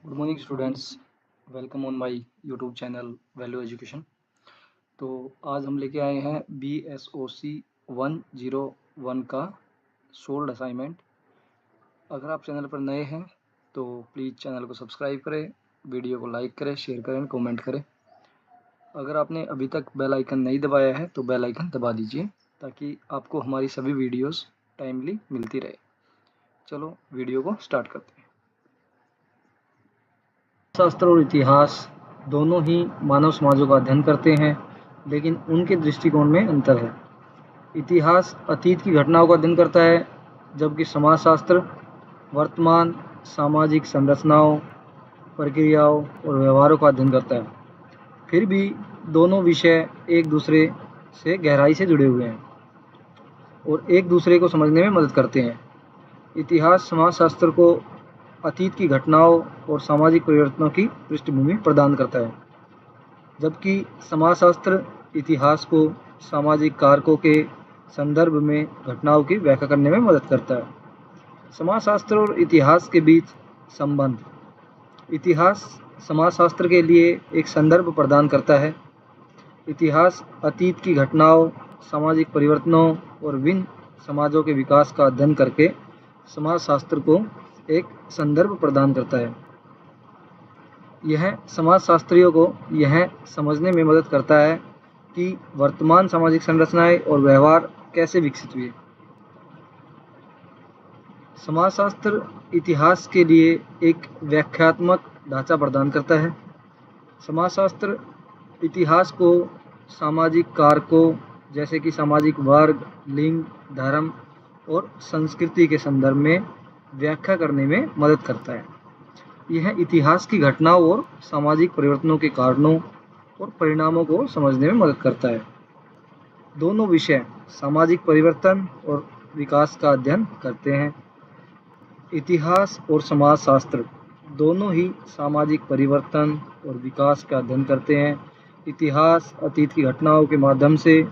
Good morning students. Welcome on my YouTube channel value education. तो आज हम लेके आए हैं BSOC 101 का सोल्ड असाइनमेंट। अगर आप चैनल पर नए हैं तो प्लीज़ चैनल को सब्सक्राइब करें, वीडियो को लाइक करें, शेयर करें, कमेंट करें। अगर आपने अभी तक बेल आइकन नहीं दबाया है तो बेल आइकन दबा दीजिए ताकि आपको हमारी सभी वीडियोस टाइमली मिलती रहे। चलो वीडियो को स्टार्ट करते हैं। शास्त्र और इतिहास दोनों ही मानव समाजों का अध्ययन करते हैं, लेकिन उनके दृष्टिकोण में अंतर है। इतिहास अतीत की घटनाओं का अध्ययन करता है, जबकि समाजशास्त्र वर्तमान सामाजिक संरचनाओं, प्रक्रियाओं और व्यवहारों का अध्ययन करता है। फिर भी दोनों विषय एक दूसरे से गहराई से जुड़े हुए हैं और एक दूसरे को समझने में मदद करते हैं। इतिहास समाजशास्त्र को अतीत की घटनाओं और सामाजिक परिवर्तनों की पृष्ठभूमि प्रदान करता है, जबकि समाजशास्त्र इतिहास को सामाजिक कारकों के संदर्भ में घटनाओं की व्याख्या करने में मदद करता है। समाजशास्त्र और इतिहास के बीच संबंध। इतिहास समाजशास्त्र के लिए एक संदर्भ प्रदान करता है। इतिहास अतीत की घटनाओं, सामाजिक परिवर्तनों और विभिन्न समाजों के विकास का अध्ययन करके समाजशास्त्र को एक संदर्भ प्रदान करता है। यह समाजशास्त्रियों को यह समझने में मदद करता है कि वर्तमान सामाजिक संरचनाएं और व्यवहार कैसे विकसित हुए। समाजशास्त्र इतिहास के लिए एक व्याख्यात्मक ढांचा प्रदान करता है। समाजशास्त्र इतिहास को सामाजिक कारकों जैसे कि सामाजिक वर्ग, लिंग, धर्म और संस्कृति के संदर्भ में व्याख्या करने में मदद करता है। यह इतिहास की घटनाओं और सामाजिक परिवर्तनों के कारणों और परिणामों को समझने में मदद करता है। दोनों विषय सामाजिक परिवर्तन और विकास का अध्ययन करते हैं। इतिहास और समाजशास्त्र दोनों ही सामाजिक परिवर्तन और विकास का अध्ययन करते हैं। इतिहास अतीत की घटनाओं के माध्यम से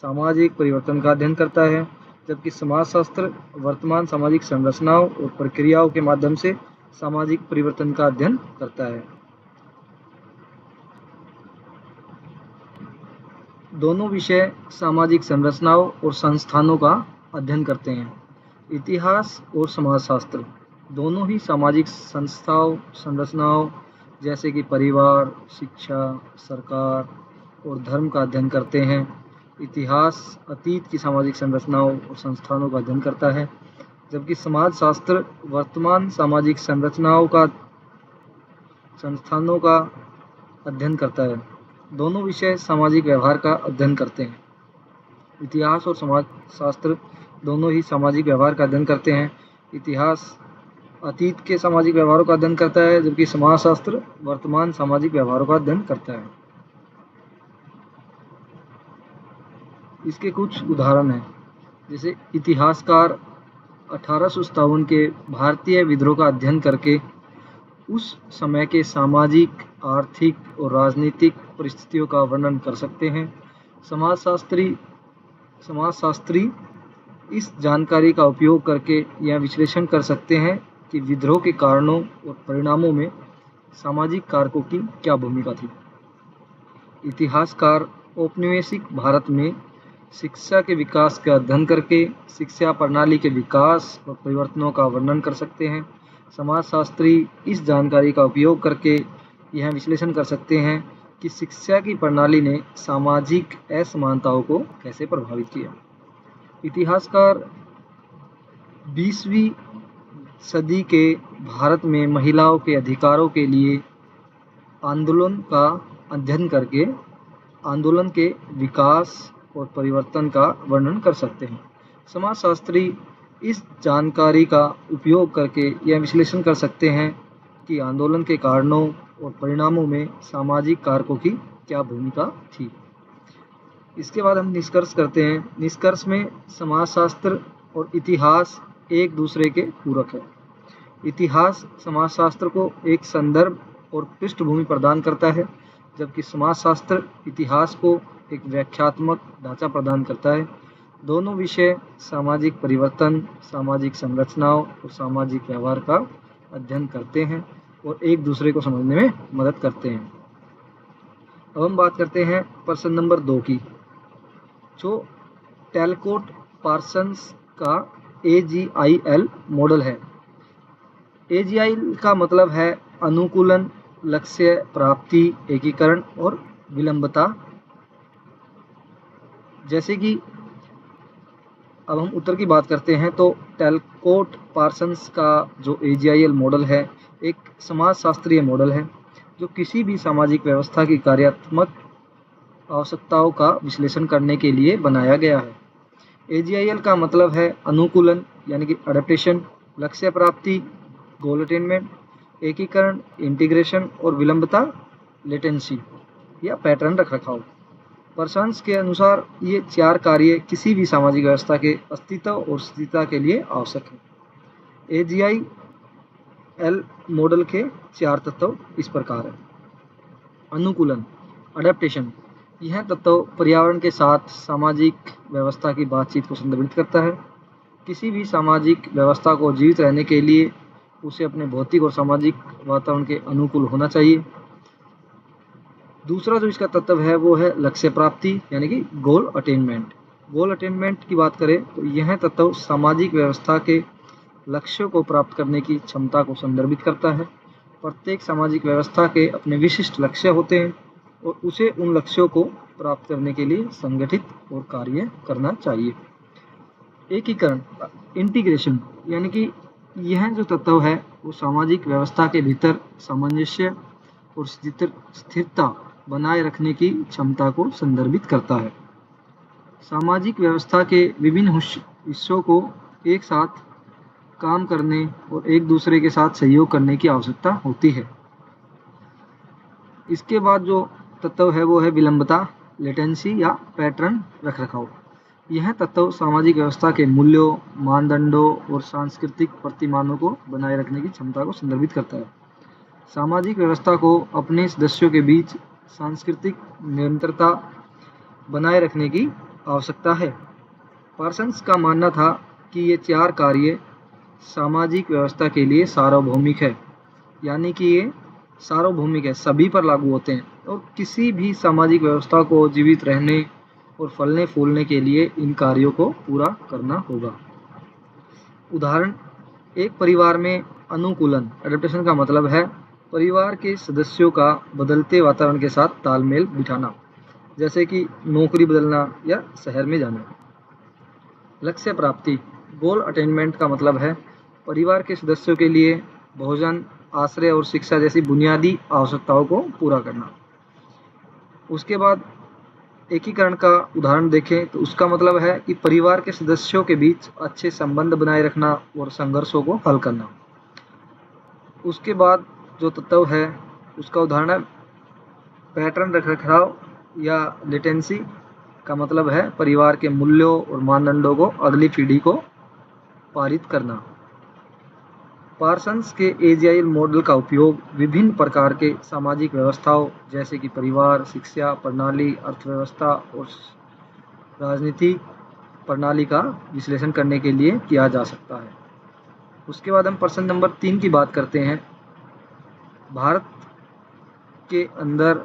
सामाजिक परिवर्तन का अध्ययन करता है, जबकि समाजशास्त्र वर्तमान सामाजिक संरचनाओं और प्रक्रियाओं के माध्यम से सामाजिक परिवर्तन का अध्ययन करता है। दोनों विषय सामाजिक संरचनाओं और संस्थानों का अध्ययन करते हैं। इतिहास और समाजशास्त्र दोनों ही सामाजिक संस्थाओं, संरचनाओं जैसे कि परिवार, शिक्षा, सरकार और धर्म का अध्ययन करते हैं। इतिहास अतीत की सामाजिक संरचनाओं और संस्थानों का अध्ययन करता है, जबकि समाजशास्त्र वर्तमान सामाजिक संस्थानों का अध्ययन करता है। दोनों विषय सामाजिक व्यवहार का अध्ययन करते हैं। इतिहास और समाजशास्त्र दोनों ही सामाजिक व्यवहार का अध्ययन करते हैं। इतिहास अतीत के सामाजिक व्यवहारों का अध्ययन करता है, जबकि समाजशास्त्र वर्तमान सामाजिक व्यवहारों का अध्ययन करता है। इसके कुछ उदाहरण हैं, जैसे इतिहासकार 1857 के भारतीय विद्रोह का अध्ययन करके उस समय के सामाजिक, आर्थिक और राजनीतिक परिस्थितियों का वर्णन कर सकते हैं। समाजशास्त्री इस जानकारी का उपयोग करके यह विश्लेषण कर सकते हैं कि विद्रोह के कारणों और परिणामों में सामाजिक कारकों की क्या भूमिका थी। इतिहासकार औपनिवेशिक भारत में शिक्षा के विकास का अध्ययन करके शिक्षा प्रणाली के विकास और परिवर्तनों का वर्णन कर सकते हैं। समाजशास्त्री इस जानकारी का उपयोग करके यह विश्लेषण कर सकते हैं कि शिक्षा की प्रणाली ने सामाजिक असमानताओं को कैसे प्रभावित किया। इतिहासकार 20वीं सदी के भारत में महिलाओं के अधिकारों के लिए आंदोलन का अध्ययन करके आंदोलन के विकास और परिवर्तन का वर्णन कर सकते हैं। समाजशास्त्री इस जानकारी का उपयोग करके यह विश्लेषण कर सकते हैं कि आंदोलन के कारणों और परिणामों में सामाजिक कारकों की क्या भूमिका थी। इसके बाद हम निष्कर्ष करते हैं। निष्कर्ष में समाजशास्त्र और इतिहास एक दूसरे के पूरक है। इतिहास समाजशास्त्र को एक संदर्भ और पृष्ठभूमि प्रदान करता है, जबकि समाजशास्त्र इतिहास को एक व्याख्यात्मक ढांचा प्रदान करता है। दोनों विषय सामाजिक परिवर्तन, सामाजिक संरचनाओं और सामाजिक व्यवहार का अध्ययन करते हैं और एक दूसरे को समझने में मदद करते हैं। अब हम बात करते हैं प्रश्न नंबर 2 की, जो टैलकोट पार्सन्स का AGIL मॉडल है। AGIL का मतलब है अनुकूलन, लक्ष्य प्राप्ति, एकीकरण और विलंबता। जैसे कि अब हम उत्तर की बात करते हैं, तो टैलकोट पार्सन्स का जो AGIL मॉडल है एक समाजशास्त्रीय मॉडल है जो किसी भी सामाजिक व्यवस्था की कार्यात्मक आवश्यकताओं का विश्लेषण करने के लिए बनाया गया है। AGIL का मतलब है अनुकूलन यानी कि अडेप्टेशन, लक्ष्य प्राप्ति गोल अटेनमेंट, एकीकरण इंटीग्रेशन और विलंबता लेटेंसी या पैटर्न रखरखाव। पार्सन्स के अनुसार ये 4 कार्य किसी भी सामाजिक व्यवस्था के अस्तित्व और स्थिरता के लिए आवश्यक है। AGIL मॉडल के 4 तत्व इस प्रकार है। अनुकूलन अडेप्टेशन, यह तत्व पर्यावरण के साथ सामाजिक व्यवस्था की बातचीत को संदर्भित करता है। किसी भी सामाजिक व्यवस्था को जीवित रहने के लिए उसे अपने भौतिक और सामाजिक वातावरण के अनुकूल होना चाहिए। दूसरा जो इसका तत्व है वो है लक्ष्य प्राप्ति यानी कि गोल अटेनमेंट। गोल अटेनमेंट की बात करें तो यह तत्व सामाजिक व्यवस्था के लक्ष्यों को प्राप्त करने की क्षमता को संदर्भित करता है। प्रत्येक सामाजिक व्यवस्था के अपने विशिष्ट लक्ष्य होते हैं और उसे उन लक्ष्यों को प्राप्त करने के लिए संगठित और कार्य करना चाहिए। एकीकरण इंटीग्रेशन, यानी कि यह जो तत्व है वो सामाजिक व्यवस्था के भीतर सामंजस्य और स्थिरता बनाए रखने की क्षमता को संदर्भित करता है। सामाजिक व्यवस्था के विभिन्न हिस्सों को एक साथ काम करने और एक दूसरे के साथ सहयोग करने की आवश्यकता होती है। इसके बाद जो तत्व है वो है विलंबता लेटेंसी या पैटर्न रखरखाव। यह तत्व सामाजिक व्यवस्था के मूल्यों, मानदंडों और सांस्कृतिक प्रतिमानों को बनाए रखने की क्षमता को संदर्भित करता है। सामाजिक व्यवस्था को अपने सदस्यों के बीच सांस्कृतिक निरंतरता बनाए रखने की आवश्यकता है। पार्सन्स का मानना था कि ये 4 कार्य सामाजिक व्यवस्था के लिए सार्वभौमिक है, यानी कि ये सार्वभौमिक है, सभी पर लागू होते हैं और किसी भी सामाजिक व्यवस्था को जीवित रहने और फलने फूलने के लिए इन कार्यों को पूरा करना होगा। उदाहरण, एक परिवार में अनुकूलन एडेप्टेशन का मतलब है परिवार के सदस्यों का बदलते वातावरण के साथ तालमेल बिठाना, जैसे कि नौकरी बदलना या शहर में जाना। लक्ष्य प्राप्ति गोल अटेनमेंट का मतलब है परिवार के सदस्यों के लिए भोजन, आश्रय और शिक्षा जैसी बुनियादी आवश्यकताओं को पूरा करना। उसके बाद एकीकरण का उदाहरण देखें तो उसका मतलब है कि परिवार के सदस्यों के बीच अच्छे संबंध बनाए रखना और संघर्षों को हल करना। उसके बाद जो तत्व है उसका उदाहरण है पैटर्न रखरखाव या लेटेंसी का मतलब है परिवार के मूल्यों और मानदंडों को अगली पीढ़ी को पारित करना। पार्सन्स के AGIL मॉडल का उपयोग विभिन्न प्रकार के सामाजिक व्यवस्थाओं जैसे कि परिवार, शिक्षा प्रणाली, अर्थव्यवस्था और राजनीति प्रणाली का विश्लेषण करने के लिए किया जा सकता है। उसके बाद हम प्रश्न नंबर 3 की बात करते हैं। भारत के अंदर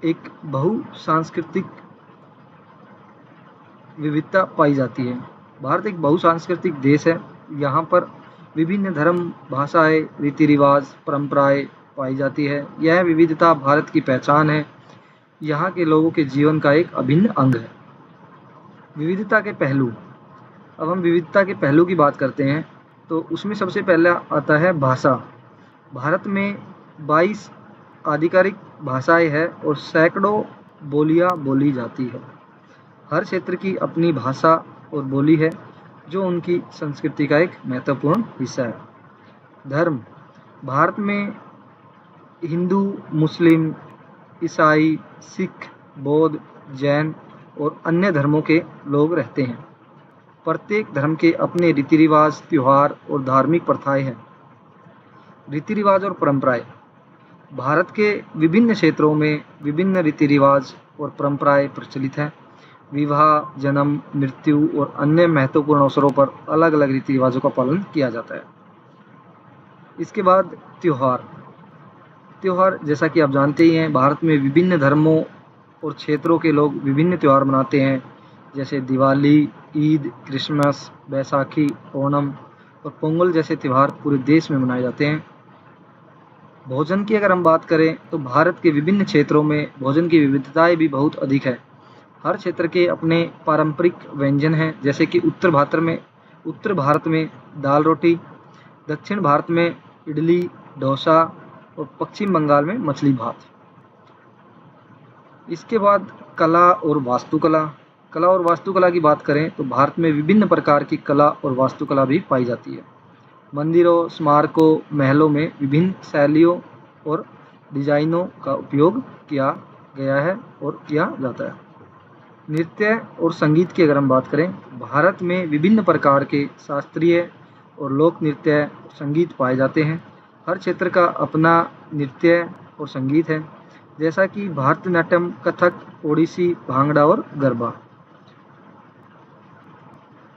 एक बहुसांस्कृतिक विविधता पाई जाती है। भारत एक बहुसांस्कृतिक देश है। यहाँ पर विभिन्न धर्म, भाषाएं, रीति रिवाज, परंपराएं पाई जाती है। यह विविधता भारत की पहचान है, यहाँ के लोगों के जीवन का एक अभिन्न अंग है। विविधता के पहलू, अब हम विविधता के पहलू की बात करते हैं तो उसमें सबसे पहला आता है भाषा। भारत में 22 आधिकारिक भाषाएं हैं और सैकड़ों बोलियां बोली जाती है। हर क्षेत्र की अपनी भाषा और बोली है जो उनकी संस्कृति का एक महत्वपूर्ण हिस्सा है। धर्म, भारत में हिंदू, मुस्लिम, ईसाई, सिख, बौद्ध, जैन और अन्य धर्मों के लोग रहते हैं। प्रत्येक धर्म के अपने रीति रिवाज, त्योहार और धार्मिक प्रथाएं हैं। रीति रिवाज और परंपराएं, भारत के विभिन्न क्षेत्रों में विभिन्न रीति रिवाज और परंपराएं प्रचलित हैं। विवाह, जन्म, मृत्यु और अन्य महत्वपूर्ण अवसरों पर अलग अलग रीति रिवाजों का पालन किया जाता है। इसके बाद त्योहार, त्योहार जैसा कि आप जानते ही हैं, भारत में विभिन्न धर्मों और क्षेत्रों के लोग विभिन्न त्यौहार मनाते हैं, जैसे दिवाली, ईद, क्रिसमस, बैसाखी, ओणम और पोंगल जैसे त्यौहार पूरे देश में मनाए जाते हैं। भोजन की अगर हम बात करें तो भारत के विभिन्न क्षेत्रों में भोजन की विविधताएं भी बहुत अधिक है। हर क्षेत्र के अपने पारंपरिक व्यंजन हैं, जैसे कि उत्तर भारत में दाल रोटी, दक्षिण भारत में इडली, डोसा और पश्चिम बंगाल में मछली भात। इसके बाद कला और वास्तुकला की बात करें तो भारत में विभिन्न प्रकार की कला और वास्तुकला भी पाई जाती है। मंदिरों, स्मारकों, महलों में विभिन्न शैलियों और डिजाइनों का उपयोग किया गया है और किया जाता है। नृत्य और संगीत की अगर हम बात करें, भारत में विभिन्न प्रकार के शास्त्रीय और लोक नृत्य और संगीत पाए जाते हैं। हर क्षेत्र का अपना नृत्य और संगीत है, जैसा कि भारतनाट्यम, कथक, ओडिसी, भांगड़ा और गरबा।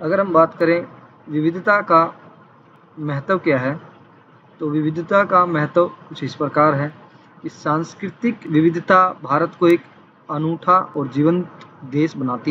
अगर हम बात करें विविधता का महत्व क्या है, तो विविधता का महत्व कुछ इस प्रकार है कि सांस्कृतिक विविधता भारत को एक अनूठा और जीवंत देश बनाती